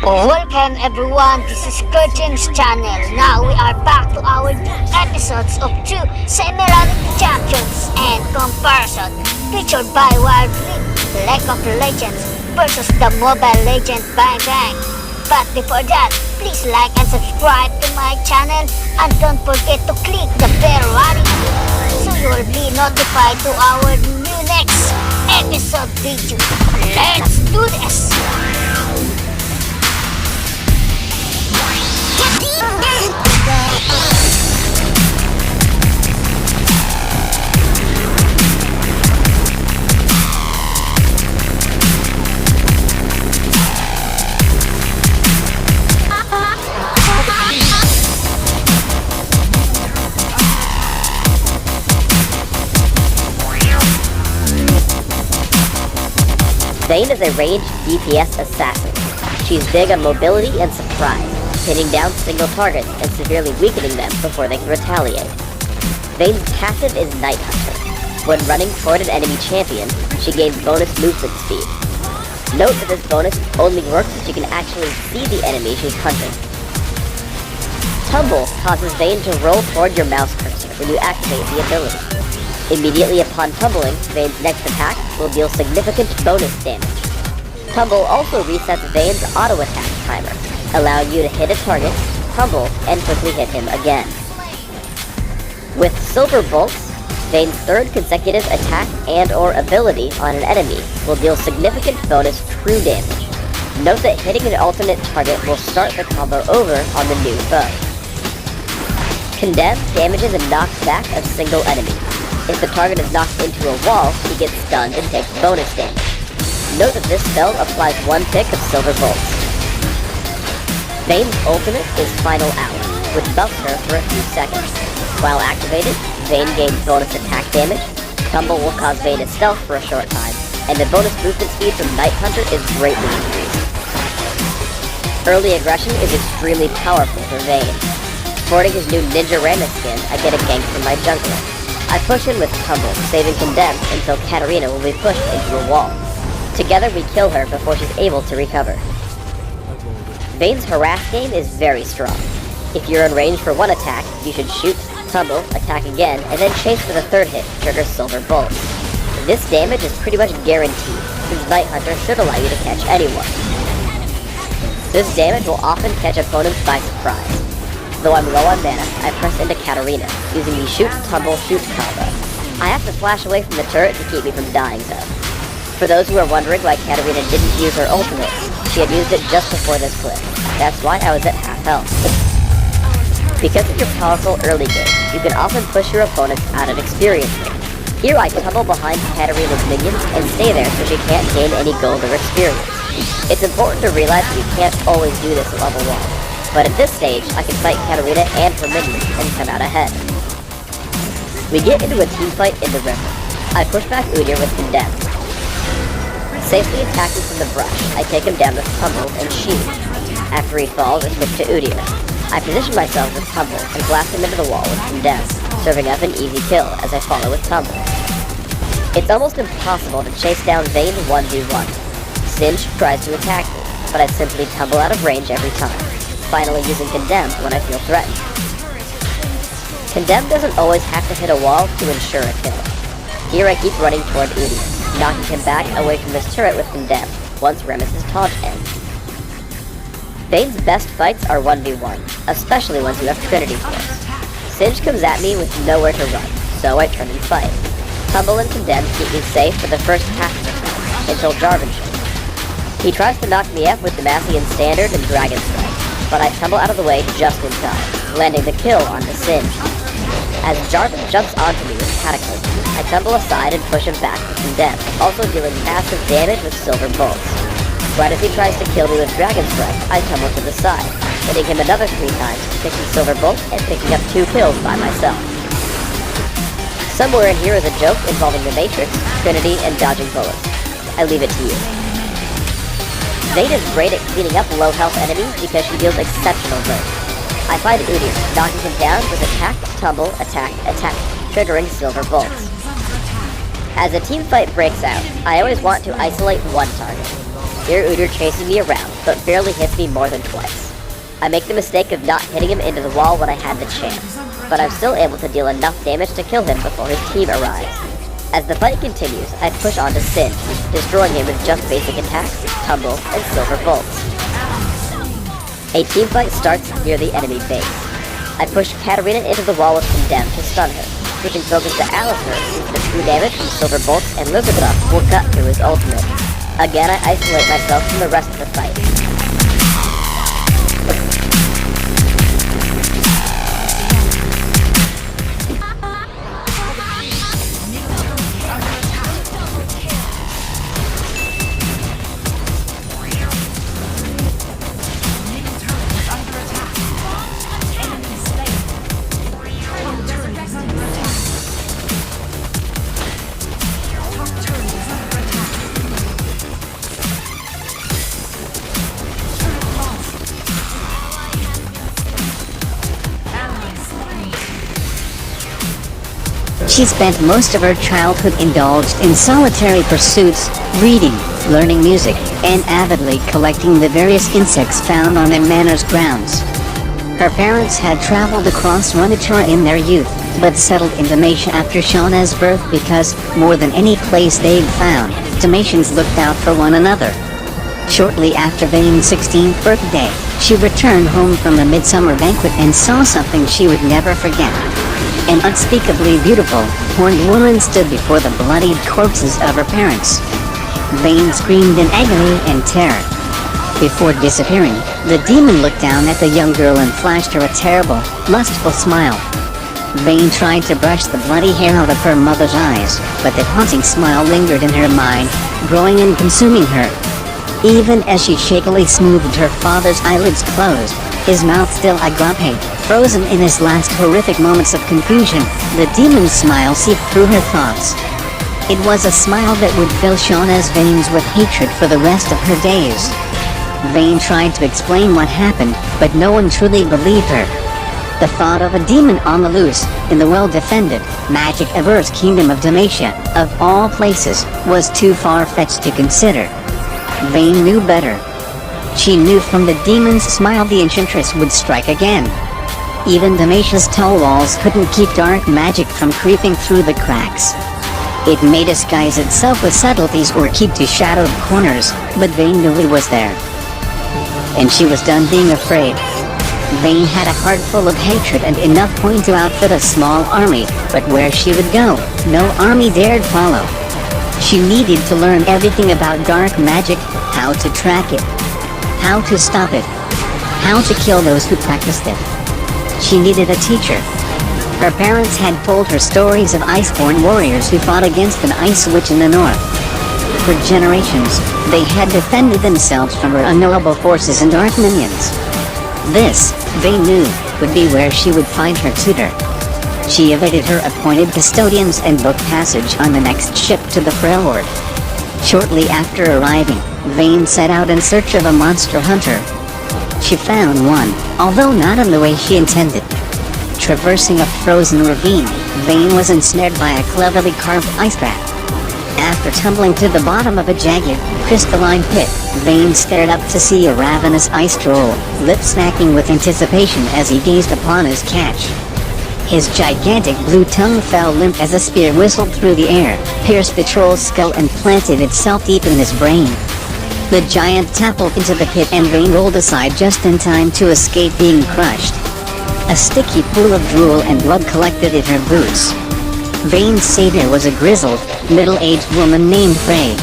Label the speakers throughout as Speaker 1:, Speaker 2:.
Speaker 1: Welcome everyone, this is Kerjims channel. Now we are back to our episodes of two semi-reality champions and comparison featured by Wild League of Legends versus the Mobile Legend Vayne. But before that, please like and subscribe to my channel and don't forget to click the bell icon so you will be notified to our new next episode video. Let's do this!
Speaker 2: Vayne is a ranged DPS assassin. She's big on mobility and surprise, pinning down single targets and severely weakening them before they can retaliate. Vayne's passive is Night Hunter. When running toward an enemy champion, she gains bonus movement speed. Note that this bonus only works if you can actually see the enemy she's hunting. Tumble causes Vayne to roll toward your mouse cursor when you activate the ability. Immediately upon tumbling, Vayne's next attack will deal significant bonus damage. Tumble also resets Vayne's auto-attack timer, allowing you to hit a target, tumble, and quickly hit him again. With Silver Bolts, Vayne's third consecutive attack and/or ability on an enemy will deal significant bonus true damage. Note that hitting an alternate target will start the combo over on the new foe. Condemn damages and knocks back a single enemy. If the target is knocked into a wall, he gets stunned and takes bonus damage. Note that this spell applies one tick of Silver Bolts. Vayne's ultimate is Final Hour, which buffs her for a few seconds. While activated, Vayne gains bonus attack damage, Tumble will cause Vayne to stealth for a short time, and the bonus movement speed from Night Hunter is greatly increased. Early aggression is extremely powerful for Vayne. Sporting his new Ninja Rammus skin, I get a gank from my jungler. I push in with Tumble, saving Condemn until Katarina will be pushed into a wall. Together we kill her before she's able to recover. Vayne's harass game is very strong. If you're in range for one attack, you should shoot, tumble, attack again, and then chase for the third hit, trigger Silver Bolts. This damage is pretty much guaranteed, since Night Hunter should allow you to catch anyone. This damage will often catch opponents by surprise. Though I'm low on mana, I press into Katarina, using the shoot, tumble, shoot combo. I have to flash away from the turret to keep me from dying though. For those who are wondering why Katarina didn't use her ultimate, she had used it just before this clip. That's why I was at half health. Because of your powerful early game, you can often push your opponents out of experience range. Here I tumble behind Katarina's minions and stay there so she can't gain any gold or experience. It's important to realize that you can't always do this at level 1. But at this stage, I can fight Katarina and her minions and come out ahead. We get into a team fight in the river. I push back Udyr with Condemn. Safely attacking from the brush, I take him down with Tumble and Shield. After he falls, I switch to Udyr. I position myself with Tumble and blast him into the wall with Condemn, serving up an easy kill as I follow with Tumble. It's almost impossible to chase down Vayne 1v1. Singe tries to attack me, but I simply tumble out of range every time, finally using Condemn when I feel threatened. Condemn doesn't always have to hit a wall to ensure a kill. Here I keep running toward Udyr, knocking him back away from this turret with Condemn, once Rammus' taunt ends. Vayne's best fights are 1v1, especially ones you have Trinity Force. Singe comes at me with nowhere to run, so I turn and fight. Tumble and Condemn keep me safe for the first half of the fight, until Jarvan shows up. He tries to knock me up with Demacian Standard and Dragon Strike, but I tumble out of the way just in time, landing the kill onto Singe. As Jarvan jumps onto me with Cataclysm, I tumble aside and push him back with Condemn, also dealing massive damage with Silver Bolts. Right as he tries to kill me with Dragon Strike, I tumble to the side, hitting him another 3 times, picking Silver Bolts and picking up 2 kills by myself. Somewhere in here is a joke involving the Matrix, Trinity, and dodging bullets. I leave it to you. Vayne is great at cleaning up low-health enemies because she deals exceptional burst. I fight Udyr, knocking him down with attack, tumble, attack, attack, triggering Silver Bolts. As a team fight breaks out, I always want to isolate one target. Gerudo chases me around, but barely hits me more than twice. I make the mistake of not hitting him into the wall when I had the chance, but I'm still able to deal enough damage to kill him before his team arrives. As the fight continues, I push on to Sin, destroying him with just basic attacks, tumble, and silver bolts. A teamfight starts near the enemy base. I push Katarina into the wall with Condemn to stun her, switching focus to Alistair since the true damage from silver bolts and Lizardruff will cut through his ultimate. Again, I isolate myself from the rest of the fight.
Speaker 3: She spent most of her childhood indulged in solitary pursuits, reading, learning music, and avidly collecting the various insects found on their manor's grounds. Her parents had traveled across Runatura in their youth, but settled in Dalmatia after Shauna's birth because, more than any place they'd found, Dalmatians looked out for one another. Shortly after Vayne's 16th birthday, she returned home from a midsummer banquet and saw something she would never forget. An unspeakably beautiful, horned woman stood before the bloodied corpses of her parents. Vayne screamed in agony and terror. Before disappearing, the demon looked down at the young girl and flashed her a terrible, lustful smile. Vayne tried to brush the bloody hair out of her mother's eyes, but the haunting smile lingered in her mind, growing and consuming her. Even as she shakily smoothed her father's eyelids closed, his mouth still agape, frozen in his last horrific moments of confusion, the demon's smile seeped through her thoughts. It was a smile that would fill Shauna's veins with hatred for the rest of her days. Vayne tried to explain what happened, but no one truly believed her. The thought of a demon on the loose, in the well-defended, magic-averse kingdom of Dalmatia, of all places, was too far-fetched to consider. Vayne knew better. She knew from the demon's smile the enchantress would strike again. Even Dalmatia's tall walls couldn't keep dark magic from creeping through the cracks. It may disguise itself with subtleties or keep to shadowed corners, but Vayne knew it was there. And she was done being afraid. Vayne had a heart full of hatred and enough coin to outfit a small army, but where she would go, no army dared follow. She needed to learn everything about dark magic, how to track it, how to stop it, how to kill those who practiced it. She needed a teacher. Her parents had told her stories of iceborn warriors who fought against an ice witch in the north. For generations, they had defended themselves from her unknowable forces and dark minions. This, they knew, would be where she would find her tutor. She evaded her appointed custodians and booked passage on the next ship to the Freljord. Shortly after arriving, Vayne set out in search of a monster hunter. She found one, although not in the way she intended. Traversing a frozen ravine, Vayne was ensnared by a cleverly carved ice trap. After tumbling to the bottom of a jagged, crystalline pit, Vayne stared up to see a ravenous ice troll, lip-smacking with anticipation as he gazed upon his catch. His gigantic blue tongue fell limp as a spear whistled through the air, pierced the troll's skull and planted itself deep in his brain. The giant toppled into the pit and Vayne rolled aside just in time to escape being crushed. A sticky pool of drool and blood collected in her boots. Vayne's savior was a grizzled, middle-aged woman named Frey.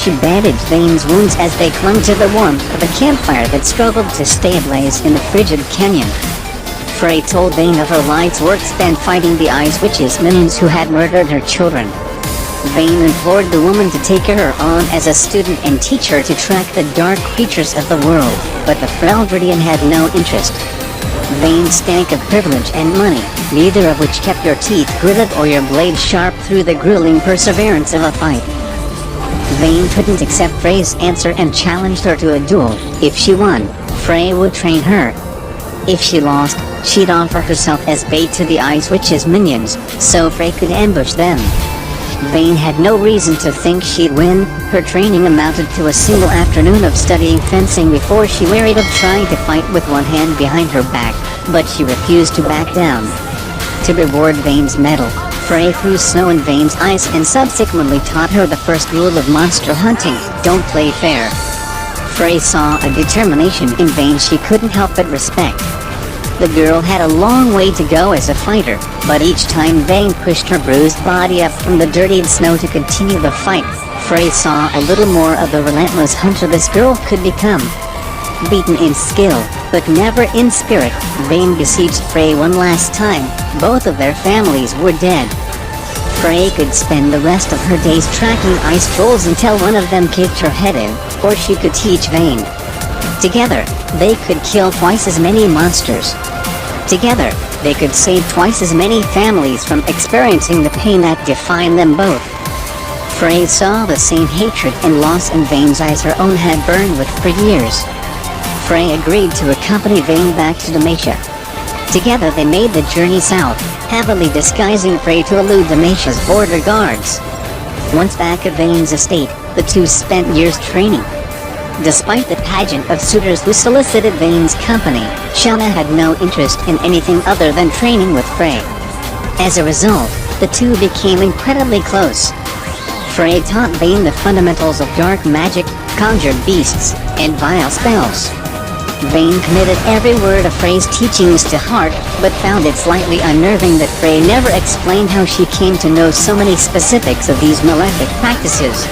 Speaker 3: She bandaged Vayne's wounds as they clung to the warmth of a campfire that struggled to stay ablaze in the frigid canyon. Frey told Vayne of her life's work spent fighting the Ice Witch's minions who had murdered her children. Vayne implored the woman to take her on as a student and teach her to track the dark creatures of the world, but the Freljordian had no interest. Vayne stank of privilege and money, neither of which kept your teeth gritted or your blade sharp through the grueling perseverance of a fight. Vayne couldn't accept Frey's answer and challenged her to a duel. If she won, Frey would train her. If she lost, she'd offer herself as bait to the Ice Witch's minions, so Frey could ambush them. Vayne had no reason to think she'd win. Her training amounted to a single afternoon of studying fencing before she wearied of trying to fight with one hand behind her back, but she refused to back down. To reward Vayne's medal, Frey threw snow in Vayne's eyes and subsequently taught her the first rule of monster hunting: don't play fair. Frey saw a determination in Vayne she couldn't help but respect. The girl had a long way to go as a fighter, but each time Vayne pushed her bruised body up from the dirtied snow to continue the fight, Frey saw a little more of the relentless hunter this girl could become. Beaten in skill, but never in spirit, Vayne besieged Frey one last time. Both of their families were dead. Frey could spend the rest of her days tracking ice trolls until one of them kicked her head in, or she could teach Vayne. Together, they could kill twice as many monsters. Together, they could save twice as many families from experiencing the pain that defined them both. Frey saw the same hatred and loss in Vayne's eyes her own had burned with for years. Frey agreed to accompany Vayne back to Dalmatia. Together they made the journey south, heavily disguising Frey to elude Dalmatia's border guards. Once back at Vayne's estate, the two spent years training. Despite the pageant of suitors who solicited Vayne's company, Shanna had no interest in anything other than training with Frey. As a result, the two became incredibly close. Frey taught Vayne the fundamentals of dark magic, conjured beasts, and vile spells. Vayne committed every word of Frey's teachings to heart, but found it slightly unnerving that Frey never explained how she came to know so many specifics of these malefic practices.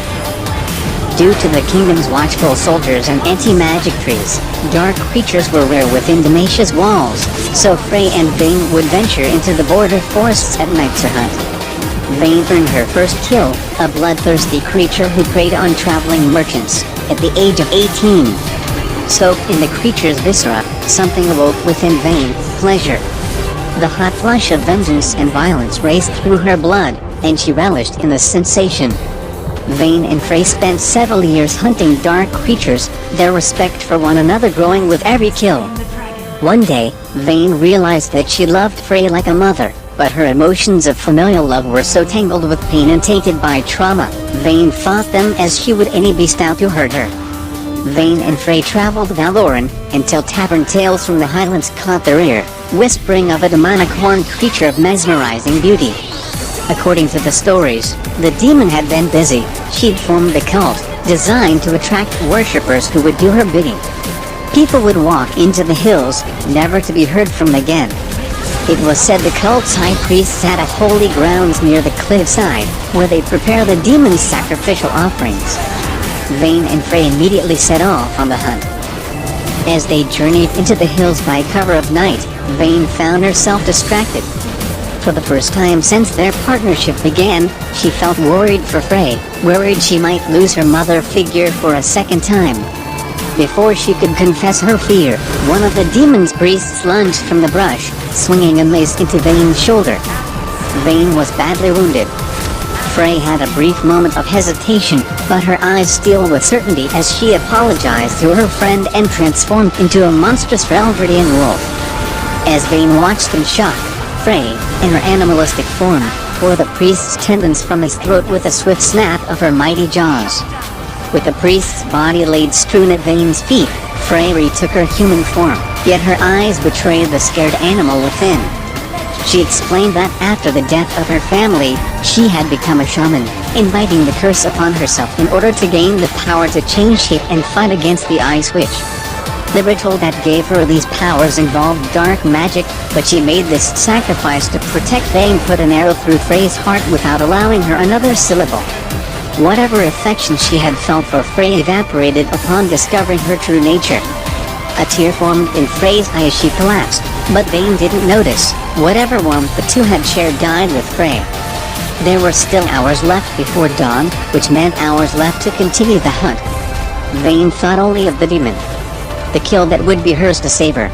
Speaker 3: Due to the kingdom's watchful soldiers and anti-magic trees, dark creatures were rare within Dalmatia's walls, so Frey and Vayne would venture into the border forests at night to hunt. Vayne earned her first kill, a bloodthirsty creature who preyed on traveling merchants, at the age of 18. Soaked in the creature's viscera, something awoke within Vayne: pleasure. The hot flush of vengeance and violence raced through her blood, and she relished in the sensation. Vayne and Frey spent several years hunting dark creatures, their respect for one another growing with every kill. One day, Vayne realized that she loved Frey like a mother, but her emotions of familial love were so tangled with pain and tainted by trauma, Vayne fought them as she would any beast out to hurt her. Vayne and Frey traveled Valoran, until tavern tales from the highlands caught their ear, whispering of a demonic horned creature of mesmerizing beauty. According to the stories, the demon had been busy. She'd formed a cult, designed to attract worshippers who would do her bidding. People would walk into the hills, never to be heard from again. It was said the cult's high priests had a holy grounds near the cliffside, where they'd prepare the demon's sacrificial offerings. Vayne and Frey immediately set off on the hunt. As they journeyed into the hills by cover of night, Vayne found herself distracted. For the first time since their partnership began, she felt worried for Frey, worried she might lose her mother figure for a second time. Before she could confess her fear, one of the demon's priests lunged from the brush, swinging a mace into Vayne's shoulder. Vayne was badly wounded. Frey had a brief moment of hesitation, but her eyes steeled with certainty as she apologized to her friend and transformed into a monstrous Velverdian wolf. As Vayne watched in shock, Frey, in her animalistic form, tore the priest's tendons from his throat with a swift snap of her mighty jaws. With the priest's body laid strewn at Vayne's feet, Frey retook her human form, yet her eyes betrayed the scared animal within. She explained that after the death of her family, she had become a shaman, inviting the curse upon herself in order to gain the power to change shape and fight against the Ice Witch. The ritual that gave her these powers involved dark magic, but she made this sacrifice to protect Vayne, put an arrow through Frey's heart without allowing her another syllable. Whatever affection she had felt for Frey evaporated upon discovering her true nature. A tear formed in Frey's eye as she collapsed, but Vayne didn't notice. Whatever warmth the two had shared died with Frey. There were still hours left before dawn, which meant hours left to continue the hunt. Vayne thought only of the demon. The kill that would be hers to save her.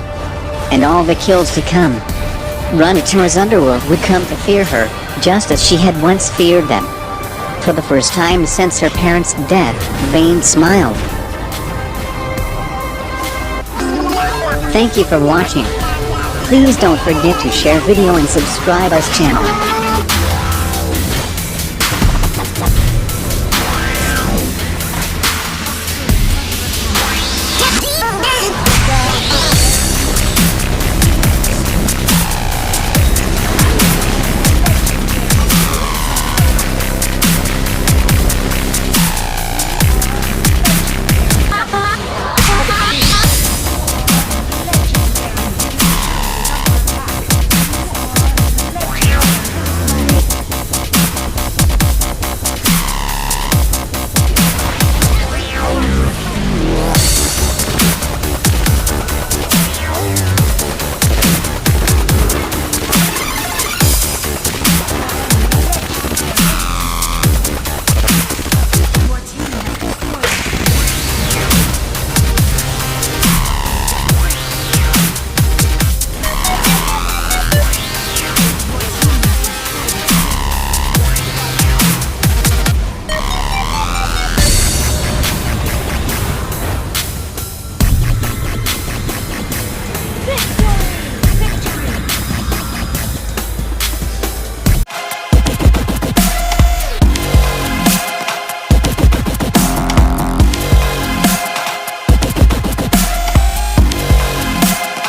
Speaker 3: And all the kills to come. Runitura's underworld would come to fear her, just as she had once feared them. For the first time since her parents' death, Vayne smiled. Thank you for watching. Please don't forget to share video and subscribe us channel.